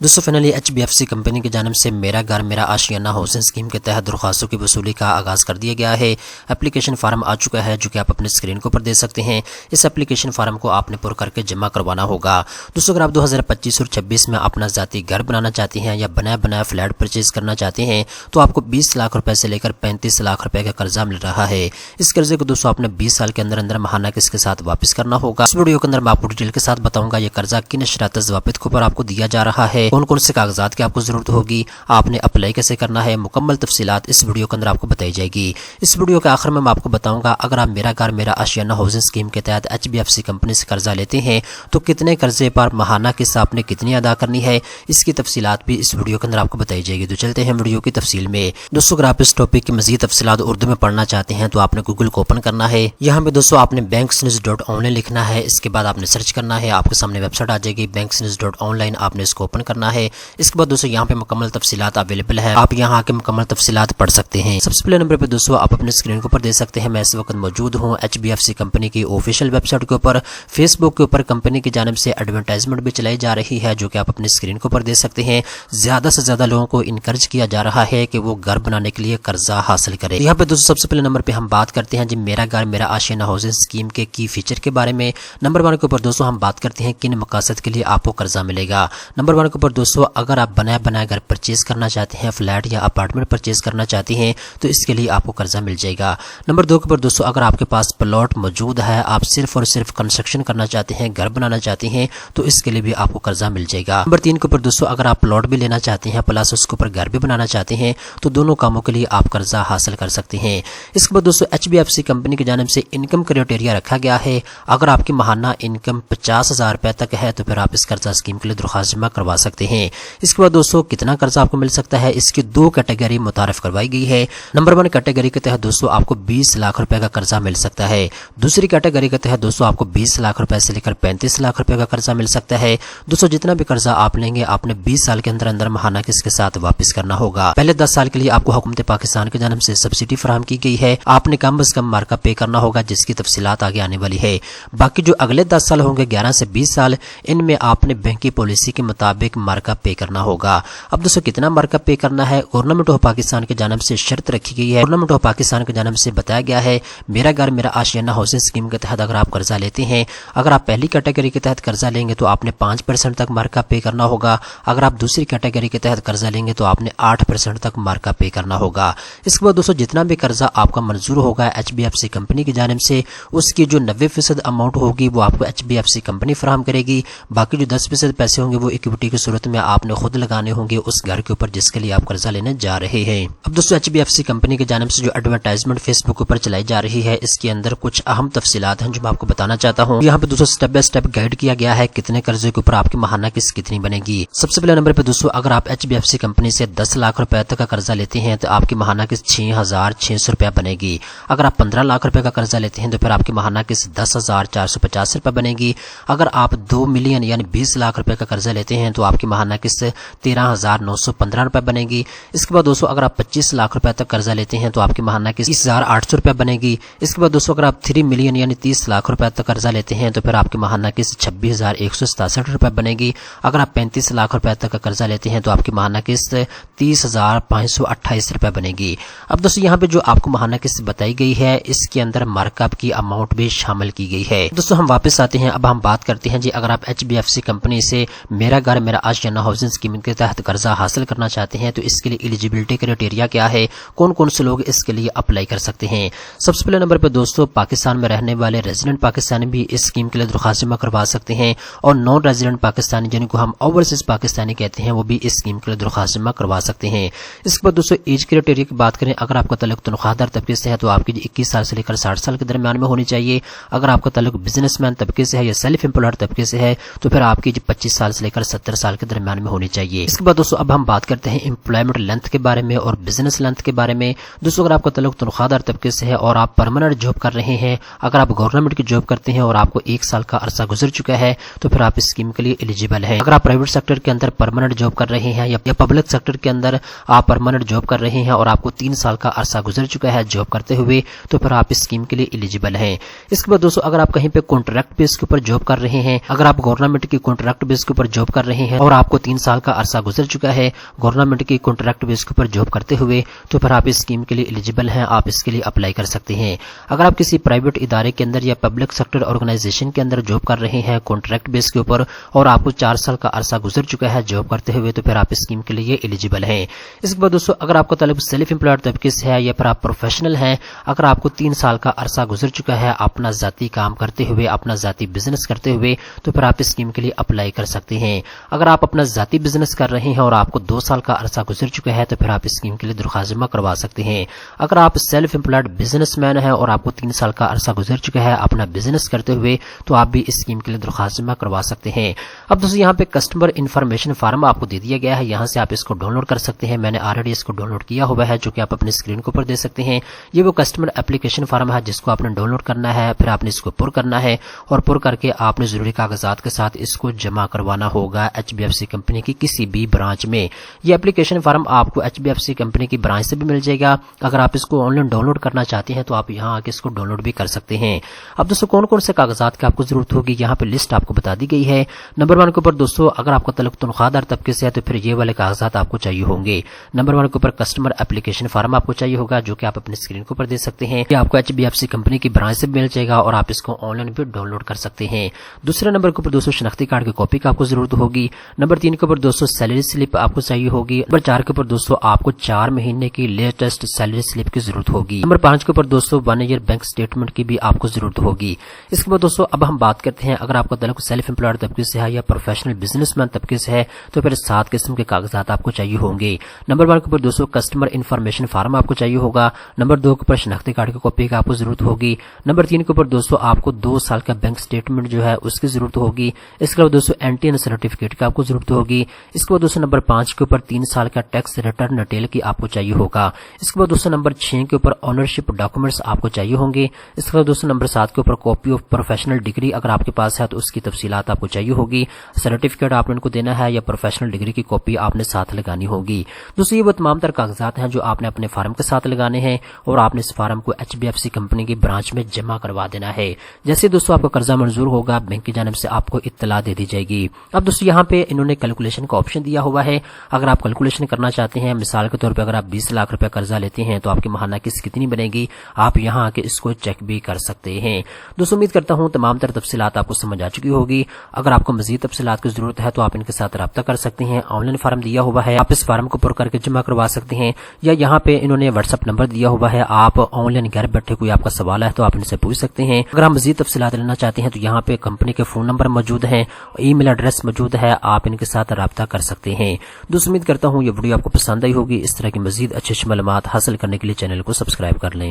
दोस्तों finally HBFC company की जानिब से मेरा घर मेरा आशियाना हाउसिंग स्कीम के तहत दरख्वास्तों की वसूली का आगाज़ कर दिया गया है। एप्लीकेशन फार्म आ चुका है जो कि आप अपने स्क्रीन के ऊपर दे सकते हैं। इस एप्लीकेशन फार्म को आपने पुर करके जमा करवाना होगा। दोस्तों अगर आप 2025 और 26 में अपना ज़ाती घर बनाना चाहते हैं या बनाया फ्लैट परचेज करना चाहते हैं तो आपको 20 लाख रुपए से लेकर 35 लाख रुपए का कर्जा मिल रहा है। इस कर्जे को दोस्तों आपने 20 साल के अंदर अंदर महाना किस्त के साथ वापस करना होगा। इस वीडियो के अंदर मैं आपको डिटेल के साथ बताऊंगा ये कर्जा किन शरात ज़वाबित के ऊपर आपको दिया जा रहा है, कौन कौन से कागजात की आपको जरूरत होगी, आपने अप्लाई कैसे करना है, मुकम्मल तफसीलात इस वीडियो के अंदर आपको बताई जाएगी। इस वीडियो के आखिर में मैं आपको बताऊंगा अगर आप मेरा घर मेरा आशियाना हाउसिंग स्कीम के तहत HBFC कंपनी से कर्जा लेते हैं तो कितने कर्जे पर महाना किस्त आपने कितनी अदा करनी है, इसकी तफसीलात भी इस वीडियो के अंदर आपको बताई जाएगी। तो चलते हैं वीडियो की तफसील में। दोस्तों अगर आप इस टॉपिक की मजीद तफसीलात उर्दू में पढ़ना चाहते हैं तो आपने गूगल को ओपन करना है। यहाँ पे दोस्तों आपने banksnews.online लिखना है। इसके बाद आपने सर्च करना है, आपके सामने वेबसाइट आ जाएगी banksnews.online, आपने इसको ओपन करना है। इसके बाद दोस्तों यहाँ पे मुकम्मल तफसीलात अवेलेबल है, आप यहाँ आके मुकम्मल तफसीलात पढ़ सकते हैं। सबसे पहले नंबर पे दोस्तों आप अपने स्क्रीन के ऊपर देख सकते हैं मैं इस वक्त मौजूद हूँ HBFC कंपनी की ऑफिशियल वेबसाइट के ऊपर। फेसबुक के ऊपर कंपनी की जानिब से एडवर्टाइजमेंट भी चलाई जा रही है जो कि आप अपने स्क्रीन के ऊपर देख सकते हैं। ज्यादा से ज्यादा लोगों को इनकरेज किया जा रहा है कि वो घर बनाने के लिए कर्जा हासिल करें। यहाँ पे दोस्तों सबसे पहले नंबर पे हम बात करते हैं जी मेरा घर मेरा आशियाना हाउसिंग स्कीम के की फीचर के बारे में। नंबर 1 के ऊपर दोस्तों हम बात करते हैं किन मकासद के लिए आपको कर्जा मिलेगा। नंबर 1 के ऊपर दोस्तों अगर आप बनाया घर परचेज करना चाहते हैं, फ्लैट या अपार्टमेंट परचेज करना चाहते हैं तो इसके लिए आपको कर्जा मिल जाएगा। नंबर 2 के ऊपर दोस्तों अगर आपके पास प्लॉट मौजूद है, आप सिर्फ और सिर्फ कंस्ट्रक्शन करना चाहते हैं, घर बनाना चाहते हैं तो इसके लिए भी आपको कर्जा मिल जाएगा। नंबर 3 के ऊपर दोस्तों अगर आप प्लॉट भी लेना चाहते हैं प्लस उसके ऊपर घर भी बनाना चाहते हैं तो दोनों कामों के लिए आप कर्जा हासिल कर सकते हैं। इसके बाद दोस्तों HBFC कंपनी की जानिब से इनकम क्राइटेरिया रखा गया है। अगर आपकी महाना इनकम 50,000 रुपए तक है तो फिर आप इस कर्जा स्कीम के लिए दरख्वास्त जमा करवा सकते हैं। इसके बाद दोस्तों कितना कर्जा आपको मिल सकता है, इसकी 2 कैटेगरी मुतारिफ करवाई गई है। नंबर 1 कैटेगरी के तहत दोस्तों आपको 20 लाख रुपए का कर्जा मिल सकता है। दूसरी कैटेगरी के तहत दोस्तों आपको 20 लाख रुपए से लेकर 35 लाख रुपए का कर्जा मिल सकता है। दोस्तों जितना भी कर्जा आप लेंगे आपने 20 साल के अंदर अंदर महाना किस्त के साथ वापस करना होगा। पहले 10 साल के लिए आपको हुकूमत पाकिस्तान की जानिब से सब्सिडी फराहम की गई है, आपने कम से कम मार्का पे करना होगा जिसकी तफसीलात आगे आने वाली है। बाकी जो अगले 10 साल होंगे 11 से 20 साल, इनमें आपने बैंक की पॉलिसी के मुताबिक मार्का पे करना होगा। अब दोस्तों कितना मार्का पे करना है, गवर्नमेंट ऑफ पाकिस्तान की जानिब से शर्त रखी गई है। गवर्नमेंट ऑफ पाकिस्तान की जानिब से बताया गया है मेरा घर मेरा आशियाना हाउसिंग स्कीम के तहत अगर आप कर्जा लेते हैं, अगर आप पहली कैटेगरी के तहत कर्जा लेंगे तो आपने 5% तक मार्का पे करना होगा। अगर आप दूसरी कैटेगरी के तहत कर्जा लेंगे तो आपने 8% तक मार्का पे करना होगा। इसके बाद दोस्तों जितना भी कर्जा आपका मंजूर होगा HBFC कंपनी की जानिब से उसकी जो 90% अमाउंट होगी वो आपको HBFC कंपनी फराहम करेगी। बाकी जो 10% पैसे होंगे वो इक्विटी की सूरत में आपने खुद लगाने होंगे उस घर के ऊपर जिसके लिए आप कर्जा लेने जा रहे हैं। अब दोस्तों HBFC कंपनी की जानिब से जो एडवर्टाइजमेंट फेसबुक पर चलाई जा रही है इसके अंदर कुछ अहम तफसीलात हैं जो मैं आपको बताना चाहता हूँ। यहाँ पे दोस्तों स्टेप बाय स्टेप गाइड किया गया है कितने कर्जे के ऊपर आपकी महाना किस्त कितनी बनेगी। सबसे पहले नंबर पे दोस्तों अगर आप HBFC कंपनी से 10 लाख रुपए तक का कर्जा लेते हैं तो आपकी महाना किस्त 6,600 रुपया बनेगी। अगर आप 15 लाख रुपए का कर्जा लेते हैं तो फिर आपकी महाना किस्त 10,450 रुपए बनेगी। अगर आप 2 मिलियन यानी 20 लाख रुपए का कर्जा लेते हैं तो आपकी महाना किस्त 13,915 रुपए बनेगी। इसके बाद दोस्तों अगर आप 25 लाख रुपए तक कर्जा लेते हैं तो आपकी महाना किस्त 30,800 रुपए बनेगी। इसके बाद दोस्तों अगर आप 3 मिलियन यानी 30 लाख रुपए तक कर्जा लेते हैं तो फिर आपकी महाना किस्त 26,167 रुपए बनेगी। अगर आप 35 लाख रुपए तक का कर्जा लेते हैं तो आपकी महाना किस्त 30,528 रुपए बनेगी। अब दोस्तों यहाँ पे जो आपको महाना किस्त बताई गई है इसके अंदर मार्कअप की अमाउंट भी शामिल की गई है। दोस्तों हम वापस आते हैं, अब हम बात करते हैं जी अगर आप HBFC कंपनी से मेरा घर मेरा आशियाना हाउसिंग स्कीम के तहत कर्जा हासिल करना चाहते हैं तो इसके लिए एलिजिबिलिटी क्राइटेरिया क्या है, कौन कौन से लोग इसके लिए अप्लाई कर सकते हैं। सबसे पहले नंबर पर दोस्तों पाकिस्तान में रहने वाले रेजिडेंट पाकिस्तानी भी इस स्कीम के लिए दरख्वास्त जमा करवा सकते हैं और नॉन रेजिडेंट पाकिस्तानी जिनको हम ओवरसीज पाकिस्तानी कहते हैं वो भी इस स्कीम के लिए दरख्वास्त जमा करवा सकते हैं। इसके बाद दोस्तों एज क्राइटेरिया की बात करें, अगर आपका तल्लुक तनख्वाहदार तबके से है तो आपकी 21 साल से लेकर 60 साल के दरमियान में होनी चाहिए। अगर आपका तल्लुक बिजनेसमैन तबके से है या सेल्फ एम्प्लॉयड तबके से है तो फिर आपकी 25 साल से लेकर 70 साल के दरमियान में होनी चाहिए। इसके बाद दोस्तों अब हम बात करते हैं एम्प्लॉयमेंट लेंथ के बारे में और बिजनेस लेंथ के बारे में। दोस्तों अगर आपका तल्लुक तनख्वाहदार तबके से है और आप परमानेंट जॉब कर रहे हैं, अगर आप गवर्नमेंट की जॉब करते हैं और आपको 1 साल का अरसा गुजर चुका है तो फिर आप इस स्कीम के लिए एलिजिबल है। अगर आप प्राइवेट सेक्टर के अंदर परमानेंट जॉब कर रहे हैं या पब्लिक सेक्टर के अंदर आप परमानेंट जॉब कर रहे हैं और आपको 3 साल का अरसा गुजर चुका है जॉब करते हुए तो फिर आप इस स्कीम के लिए एलिजिबल हैं। इसके बाद दोस्तों अगर आप कहीं पे कॉन्ट्रैक्ट बेस के ऊपर जॉब कर रहे हैं, अगर आप गवर्नमेंट की कॉन्ट्रैक्ट बेस के ऊपर जॉब कर रहे हैं اور آپ کو 3 سال کا عرصہ گزر چکا ہے گورنمنٹ کی کانٹریکٹ بیس کے اوپر جاب کرتے ہوئے، تو پھر آپ اس اسکیم کے لیے ایلیجیبل ہیں، آپ اس کے لیے اپلائی کر سکتے ہیں۔ اگر آپ کسی پرائیویٹ ادارے کے اندر یا پبلک سیکٹر آرگنائزیشن کے اندر جاب کر رہے ہیں کانٹریکٹ بیس کے اوپر اور آپ کو 4 سال کا عرصہ گزر چکا ہے جاب کرتے ہوئے، تو پھر آپ اس اسکیم کے لیے ایلیجیبل ہیں۔ اس کے بعد دوستو اگر آپ کا تعلق سیلف امپلائڈ طبقے سے ہے یا پھر آپ پروفیشنل ہیں، اگر آپ کو 3 سال کا عرصہ گزر چکا ہے اپنا ذاتی کام کرتے ہوئے، اپنا ذاتی بزنس کرتے ہوئے، تو پھر آپ اس اسکیم کے لیے اپلائی کر سکتے ہیں۔ اگر آپ اپنا ذاتی بزنس کر رہے ہیں اور آپ کو 2 سال کا عرصہ گزر چکا ہے، تو پھر آپ اس اسکیم کے لیے درخواست جمع کروا سکتے ہیں۔ اگر آپ سیلف امپلائڈ بزنس مین ہیں اور آپ کو 3 سال کا عرصہ گزر چکا ہے اپنا بزنس کرتے ہوئے، تو آپ بھی اس اسکیم کے لیے درخواست جمع کروا سکتے ہیں۔ اب دوستو یہاں پہ کسٹمر انفارمیشن فارم آپ کو دے دیا گیا ہے، یہاں سے آپ اس کو ڈاؤن لوڈ کر سکتے ہیں۔ میں نے آلریڈی اس کو ڈاؤن لوڈ کیا ہوا ہے جو کہ آپ اپنے اسکرین کے اوپر دے سکتے ہیں۔ یہ وہ کسٹمر اپلیکیشن فارم ہے جس کو آپ نے ڈاؤن لوڈ کرنا ہے، پھر آپ نے اس کو پر کرنا ہے اور پر کر کے آپ نے ضروری کاغذات کے ساتھ اس کو جمع کروانا ہوگا HBFC کمپنی کی کسی بھی برانچ میں۔ یہ اپلیکیشن فارم آپ کو HBFC کمپنی کی برانچ سے بھی مل جائے گا۔ اگر آپ اس کو آن لائن ڈاؤن لوڈ کرنا چاہتے ہیں تو آپ یہاں آ کے اس کو ڈاؤن لوڈ بھی کر سکتے ہیں۔ اب دوستو کون کون سے کاغذات کی آپ کو ضرورت ہوگی، یہاں پہ لسٹ آپ کو بتا دی گئی ہے۔ نمبر 1 کے اوپر دوستو اگر آپ کا تعلق تنخواہ دار طبقے سے ہے تو پھر یہ والے کاغذات آپ کو چاہیے ہوں گے۔ نمبر 1 کے اوپر کسٹمر اپلیکیشن فارم آپ کو چاہیے ہوگا جو کہ آپ اپنے اسکرین کے اوپر دے سکتے ہیں۔ یہ آپ کو HBFC کمپنی کی برانچ سے مل جائے گا اور آپ اس کو آن لائن بھی ڈاؤن لوڈ کر سکتے ہیں۔ دوسرے نمبر کے اوپر دوستو شناختی کارڈ کی کاپی کا آپ کو ضرورت ہوگی۔ نمبر 3 کے اوپر دوستو سیلری سلپ آپ کو چاہیے ہوگی۔ نمبر 4 کے اوپر دوستو آپ کو 4 مہینے کی لیٹسٹ سیلری سلپ کی ضرورت ہوگی۔ نمبر 5 کے اوپر دوستو 1 ایئر بینک اسٹیٹمنٹ کی بھی آپ کو ضرورت ہوگی۔ اس کے بعد دوستو اب ہم بات کرتے ہیں اگر آپ کا تعلق سیلف امپلائڈ طبقے سے ہے یا پروفیشنل بزنس مین طبقے سے ہے تو پھر 7 قسم کے کاغذات آپ کو چاہیے ہوں گے۔ نمبر 1 کے اوپر دوستو کسٹمر انفارمیشن فارم آپ کو چاہیے ہوگا۔ نمبر 2 کے اوپر شناختی کارڈ کی کاپی کا آپ کو ضرورت ہوگی۔ نمبر 3 کے اوپر دوستو آپ کو 2 سال کا بینک اسٹیٹمنٹ جو ہے اس کی ضرورت ہوگی۔ اس کے بعد دوستو NTN سرٹیفکیٹ کا آپ کو ضرورت ہوگی۔ اس کے بعد دوستو نمبر 5 کے اوپر 3 سال کا ٹیکس ریٹرن ڈیٹیل کی آپ کو چاہیے ہوگا۔ اس کے بعد دوستو نمبر 6 کے اوپر اونرشپ ڈاکومنٹس آپ کو چاہیے ہوں گے۔ اس کے بعد دوستو نمبر 7 کے اوپر کاپی آف پروفیشنل ڈگری اگر آپ کے پاس ہے تو اس کی تفصیلات آپ کو چاہیے ہوگی۔ سرٹیفکیٹ آپ نے ان کو دینا ہے یا پروفیشنل ڈگری کی کاپی آپ نے ساتھ لگانی ہوگی۔ دوستو یہ وہ تمام تر کاغذات ہیں جو آپ نے اپنے فارم کے ساتھ لگانے ہیں اور آپ نے اس فارم کو HBFC کمپنی کی برانچ میں جمع کروا دینا ہے۔ جیسے دوستو آپ کو قرضہ منظور ہوگا بینک کی جانب سے آپ کو اطلاع دے دی جائے گی۔ اب دوستو یہاں پہ انہوں نے کیلکولیشن کا آپشن دیا ہوا ہے۔ اگر آپ کیلکولیشن کرنا چاہتے ہیں مثال کے طور پہ اگر آپ 20 لاکھ روپے قرضہ لیتے ہیں تو آپ کی ماہانہ قسط کتنی بنے گی، آپ یہاں آ کے اس کو چیک بھی کر سکتے ہیں۔ دوستو امید کرتا ہوں تمام تر تفصیلات آپ کو سمجھ آ چکی ہوگی۔ اگر آپ کو مزید تفصیلات کی ضرورت ہے تو آپ ان کے ساتھ رابطہ کر سکتے ہیں۔ آن لائن فارم دیا ہوا ہے، آپ اس فارم کو پر کر کے جمع کروا سکتے ہیں یا یہاں پہ انہوں نے واٹس ایپ نمبر دیا ہوا ہے، آپ آن لائن گھر بیٹھے کوئی آپ کا سوال ہے تو آپ ان سے پوچھ سکتے ہیں۔ اگر آپ مزید تفصیلات لینا چاہتے ہیں تو یہاں پہ کمپنی کے فون نمبر موجود ہیں، ای میل ایڈریس موجود ہے، آپ ان کے ساتھ رابطہ کر سکتے ہیں۔ دوستو امید کرتا ہوں یہ ویڈیو آپ کو پسند آئی ہوگی۔ اس طرح کی مزید اچھی معلومات حاصل کرنے کے لیے چینل کو سبسکرائب کر لیں۔